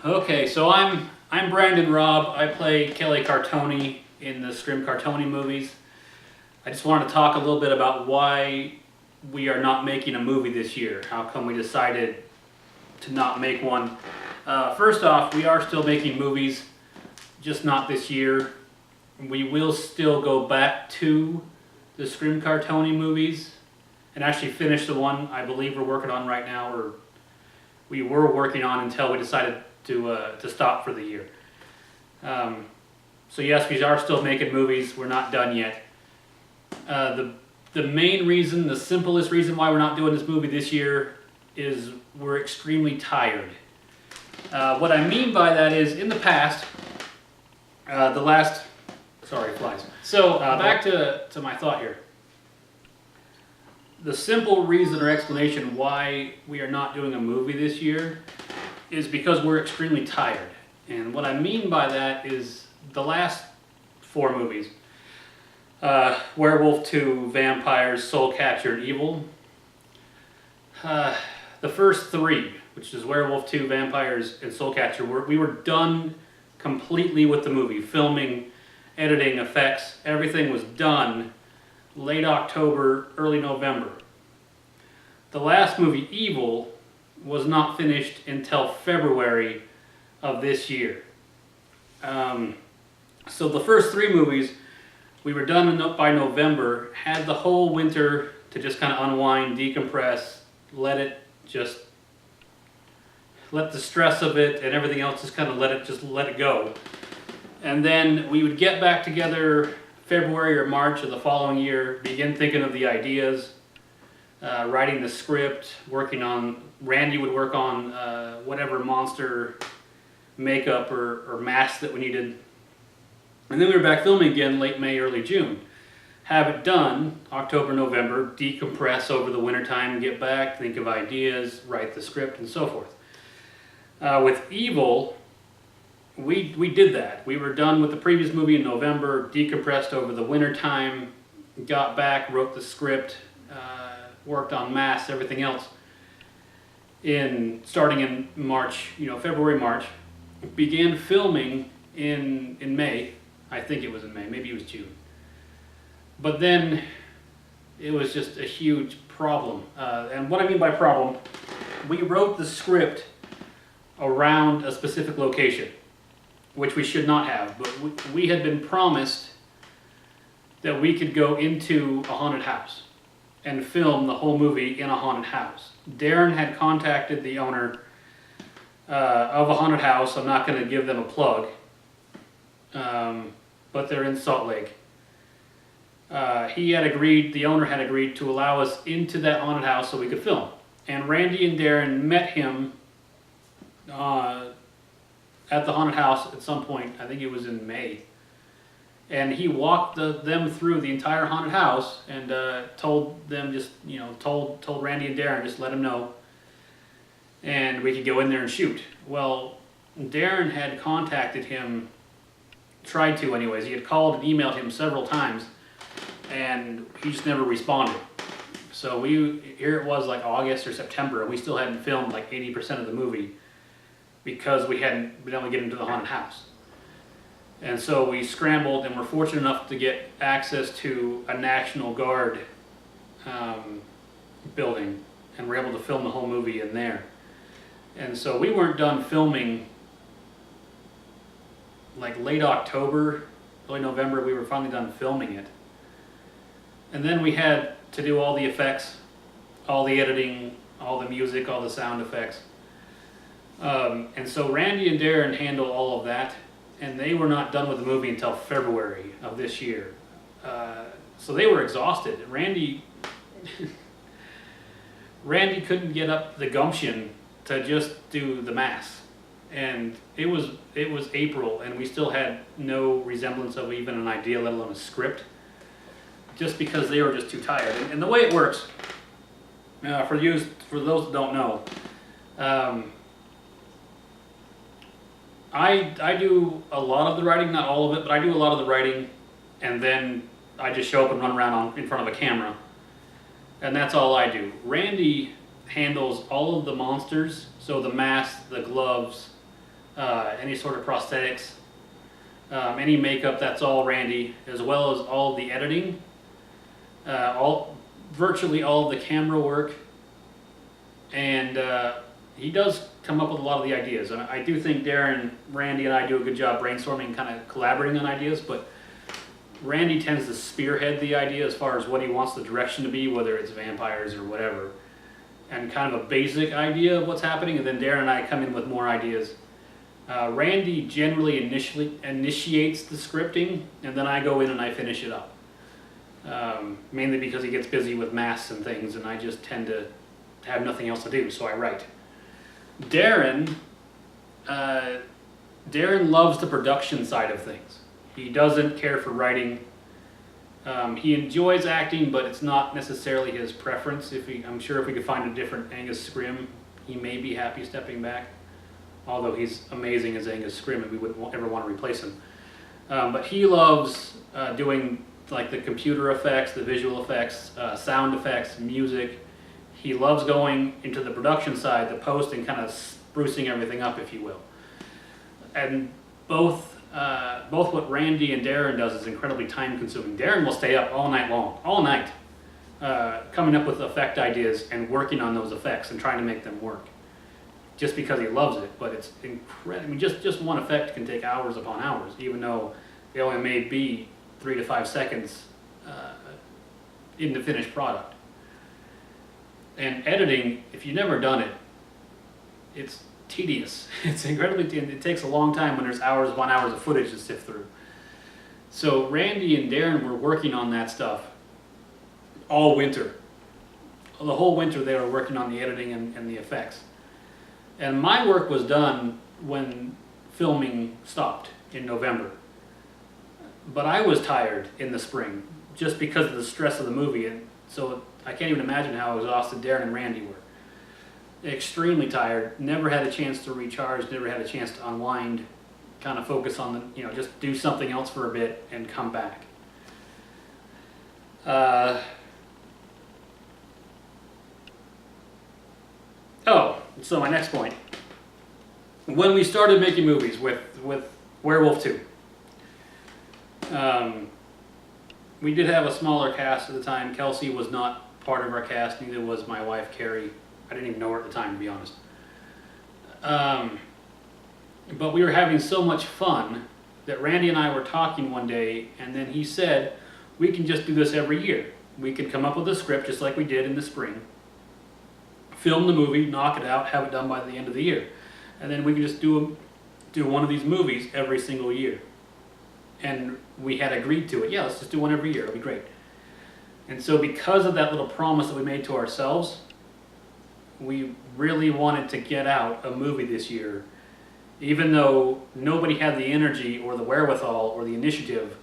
Okay, so I'm Brandon Robb. I play Kelly Cartoni in the Scrimm Cartoni movies. I just wanted to talk a little bit about why we are not making a movie this year. How come we decided to not make one? First off, we are still making movies, just not this year. We will still go back to the Scrimm Cartoni movies and actually finish the one I believe we're working on right now, or we were working on until we decided to stop for the year. So yes, we are still making movies. We're not done yet. The main reason, the simplest reason why we're not doing this movie this year is we're extremely tired. What I mean by that is, in the past, sorry, flies. So back to my thought here. The simple reason or explanation why we are not doing a movie this year is because we're extremely tired. And what I mean by that is the last 4 movies, Werewolf 2, Vampires, Soul Catcher, and Evil. The first 3, which is Werewolf 2, Vampires, and Soul Catcher, we were done completely with the movie. Filming, editing, effects, everything was done late October, early November. The last movie, Evil, was not finished until February of this year. So the first 3 movies, we were done by November, had the whole winter to just kind of unwind, decompress, let the stress of it and everything else just kind of let it go. And then we would get back together February or March of the following year, begin thinking of the ideas, writing the script, Randy would work on whatever monster makeup or mask that we needed. And then we were back filming again late May, early June. Have it done, October, November, decompress over the wintertime, get back, think of ideas, write the script, and so forth. With Evil, we did that. We were done with the previous movie in November, decompressed over the wintertime, got back, wrote the script, worked on masks, everything else. Starting in March, February, March, began filming in May. I think it was in May, maybe it was June. But then it was just a huge problem. And what I mean by problem, we wrote the script around a specific location, which we should not have, but we had been promised that we could go into a haunted house and film the whole movie in a haunted house. Darren had contacted the owner of a haunted house. I'm not going to give them a plug, but they're in Salt Lake. The owner had agreed to allow us into that haunted house so we could film. And Randy and Darren met him at the haunted house at some point. I think it was in May. And he walked them through the entire haunted house and told them told Randy and Darren, just let them know, and we could go in there and shoot. Well, Darren had contacted him, tried to anyways. He had called and emailed him several times, and he just never responded. So here it was like August or September, and we still hadn't filmed like 80% of the movie because we hadn't been able to get into the haunted house. And so we scrambled, and were fortunate enough to get access to a National Guard building, and were able to film the whole movie in there. And so we weren't done filming like late October, early November. We were finally done filming it. And then we had to do all the effects, all the editing, all the music, all the sound effects. And so Randy and Darren handled all of that, and they were not done with the movie until February of this year. So they were exhausted. Randy couldn't get up the gumption to just do the masks. And it was April, and we still had no resemblance of even an idea, let alone a script, just because they were just too tired. And the way it works, for those that don't know, I do a lot of the writing, not all of it, but I do a lot of the writing, and then I just show up and run around in front of a camera, and that's all I do. Randy handles all of the monsters, so the masks, the gloves, any sort of prosthetics, any makeup, that's all Randy, as well as all the editing, virtually all of the camera work, and he does come up with a lot of the ideas. And I do think Darren, Randy, and I do a good job brainstorming, kind of collaborating on ideas, but Randy tends to spearhead the idea as far as what he wants the direction to be, whether it's vampires or whatever, and kind of a basic idea of what's happening, and then Darren and I come in with more ideas. Randy generally initiates the scripting, and then I go in and I finish it up. Mainly because he gets busy with masks and things, and I just tend to have nothing else to do, so I write. Darren loves the production side of things. He doesn't care for writing. He enjoys acting, but it's not necessarily his preference. I'm sure if we could find a different Angus Scrimm, he may be happy stepping back. Although he's amazing as Angus Scrimm, and we wouldn't ever want to replace him. But he loves doing like the computer effects, the visual effects, sound effects, music. He loves going into the production side, the post, and kind of sprucing everything up, if you will. And both what Randy and Darren does is incredibly time consuming. Darren will stay up all night long, coming up with effect ideas and working on those effects and trying to make them work. Just because he loves it, but it's incredible. I mean, just one effect can take hours upon hours, even though it only may be 3 to 5 seconds in the finished product. And editing, if you've never done it, it's tedious. It's incredibly tedious. It takes a long time when there's hours upon hours of footage to sift through. So Randy and Darren were working on that stuff all winter. The whole winter they were working on the editing and the effects. And my work was done when filming stopped in November. But I was tired in the spring just because of the stress of the movie. And so I can't even imagine how exhausted Darren and Randy were. Extremely tired, never had a chance to recharge, never had a chance to unwind, kind of focus on just do something else for a bit and come back. So my next point. When we started making movies with Werewolf 2, we did have a smaller cast at the time. Kelsey was not part of our cast, neither was my wife, Carrie. I didn't even know her at the time, to be honest. But we were having so much fun that Randy and I were talking one day, and then he said, we can just do this every year. We could come up with a script just like we did in the spring, film the movie, knock it out, have it done by the end of the year. And then we can just do one of these movies every single year. And we had agreed to it. Yeah, let's just do one every year. It'll be great. And so because of that little promise that we made to ourselves, we really wanted to get out a movie this year, even though nobody had the energy or the wherewithal or the initiative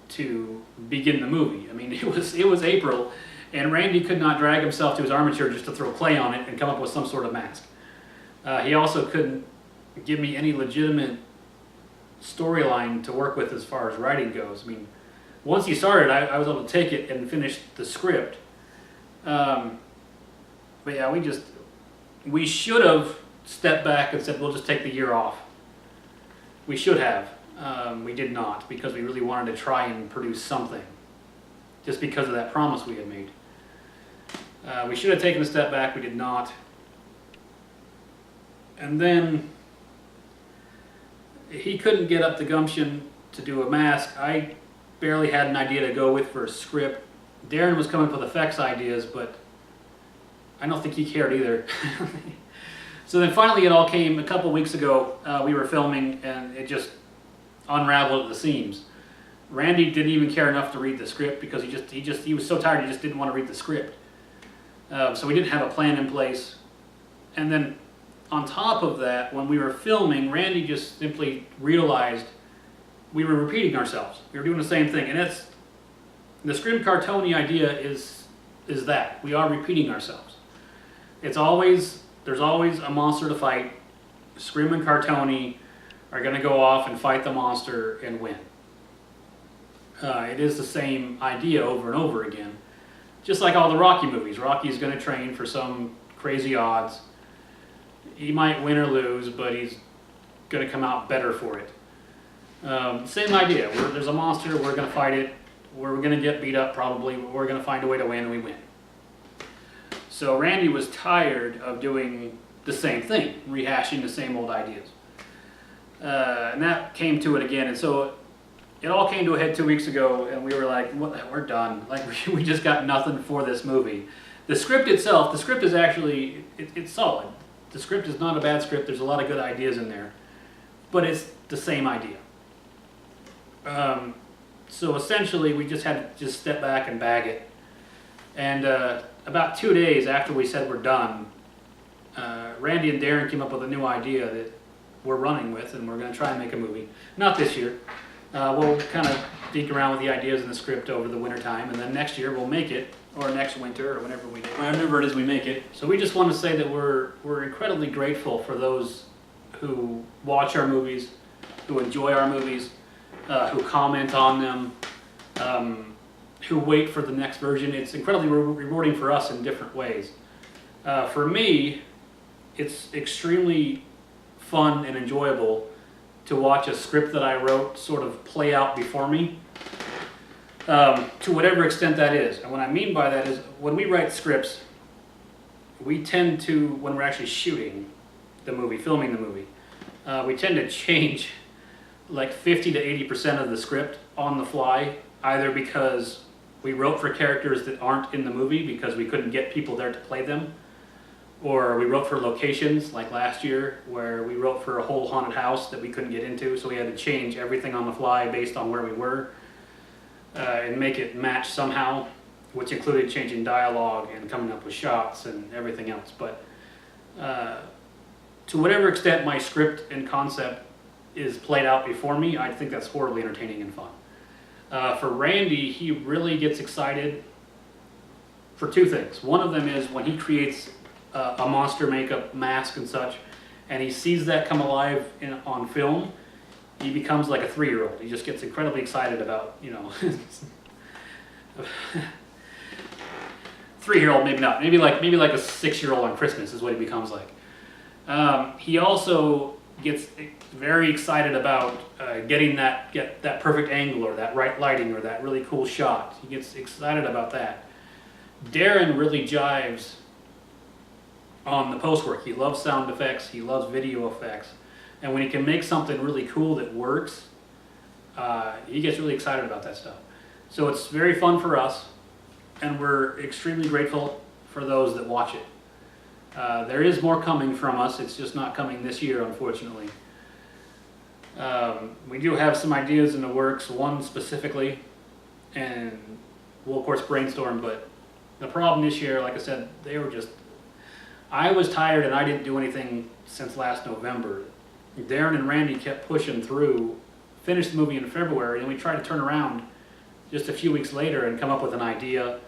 to begin the movie. I mean, it was April, and Randy could not drag himself to his armature just to throw clay on it and come up with some sort of mask. He also couldn't give me any legitimate storyline to work with as far as writing goes. I mean, once he started, I was able to take it and finish the script. But yeah, we should have stepped back and said, we'll just take the year off. We should have. We did not, because we really wanted to try and produce something, just because of that promise we had made. We should have taken a step back. We did not. And then he couldn't get up the gumption to do a mask. I barely had an idea to go with for a script. Darren was coming up with effects ideas, but I don't think he cared either. So then finally it all came a couple weeks ago. We were filming and it just unraveled at the seams. Randy didn't even care enough to read the script because he was so tired he just didn't want to read the script. So we didn't have a plan in place. And then on top of that, when we were filming, Randy just simply realized we were repeating ourselves. We were doing the same thing. And that's the Scrimm Cartoni idea is that. We are repeating ourselves. There's always a monster to fight. Scrimm and Cartoni are going to go off and fight the monster and win. It is the same idea over and over again. Just like all the Rocky movies. Rocky's going to train for some crazy odds. He might win or lose, but he's going to come out better for it. Same idea. There's a monster, we're going to fight it, we're going to get beat up probably, but we're going to find a way to win, and we win. So Randy was tired of doing the same thing, rehashing the same old ideas. And that came to it again, and so it all came to a head 2 weeks ago, and we were like, we're done. Like, we just got nothing for this movie. The script itself, the script is actually, it's solid. The script is not a bad script. There's a lot of good ideas in there. But it's the same idea. So essentially, we just had to just step back and bag it. And about 2 days after we said we're done, Randy and Darren came up with a new idea that we're running with, and we're going to try and make a movie. Not this year. We'll kind of dig around with the ideas in the script over the winter time, and then next year we'll make it, or next winter, or whenever it is we make it. So we just want to say that we're incredibly grateful for those who watch our movies, who enjoy our movies, who comment on them, who wait for the next version. It's incredibly rewarding for us in different ways. For me, it's extremely fun and enjoyable to watch a script that I wrote sort of play out before me, to whatever extent that is. And what I mean by that is, when we write scripts, we tend to, when we're actually shooting the movie, filming the movie, we tend to change like 50 to 80% of the script on the fly, either because we wrote for characters that aren't in the movie because we couldn't get people there to play them, or we wrote for locations, like last year, where we wrote for a whole haunted house that we couldn't get into, so we had to change everything on the fly based on where we were, and make it match somehow, which included changing dialogue and coming up with shots and everything else. But to whatever extent my script and concept is played out before me, I think that's horribly entertaining and fun. For Randy, he really gets excited for two things. One of them is when he creates a monster makeup mask and such, and he sees that come alive on film, he becomes like a 3-year-old. He just gets incredibly excited about, 3-year-old maybe not, maybe like a 6-year-old on Christmas is what he becomes like. He also gets very excited about getting that perfect angle, or that right lighting, or that really cool shot. He gets excited about that. Darren really jives on the post work. He loves sound effects, he loves video effects, and when he can make something really cool that works, he gets really excited about that stuff. So it's very fun for us, and we're extremely grateful for those that watch it. There is more coming from us. It's just not coming this year, unfortunately. We do have some ideas in the works, one specifically, and we'll of course brainstorm, but the problem this year, like I said, I was tired and I didn't do anything since last November. Darren and Randy kept pushing through, finished the movie in February, and we tried to turn around just a few weeks later and come up with an idea,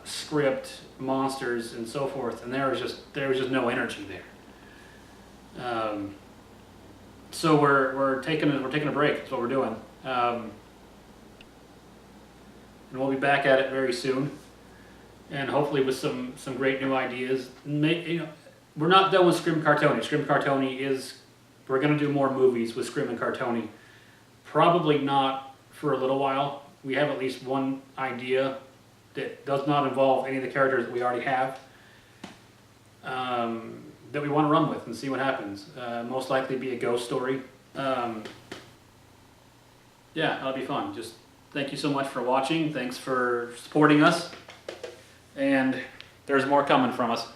script, monsters, and so forth, and there was just no energy there. So we're taking a break. That's what we're doing, and we'll be back at it very soon, and hopefully with some great new ideas. We're not done with Scrimm Cartoni. Scrimm Cartoni we're going to do more movies with Scrimm and Cartoni. Probably not for a little while. We have at least one idea that does not involve any of the characters that we already have, that we want to run with and see what happens. Most likely be a ghost story. Yeah, that'll be fun. Just thank you so much for watching. Thanks for supporting us. And there's more coming from us.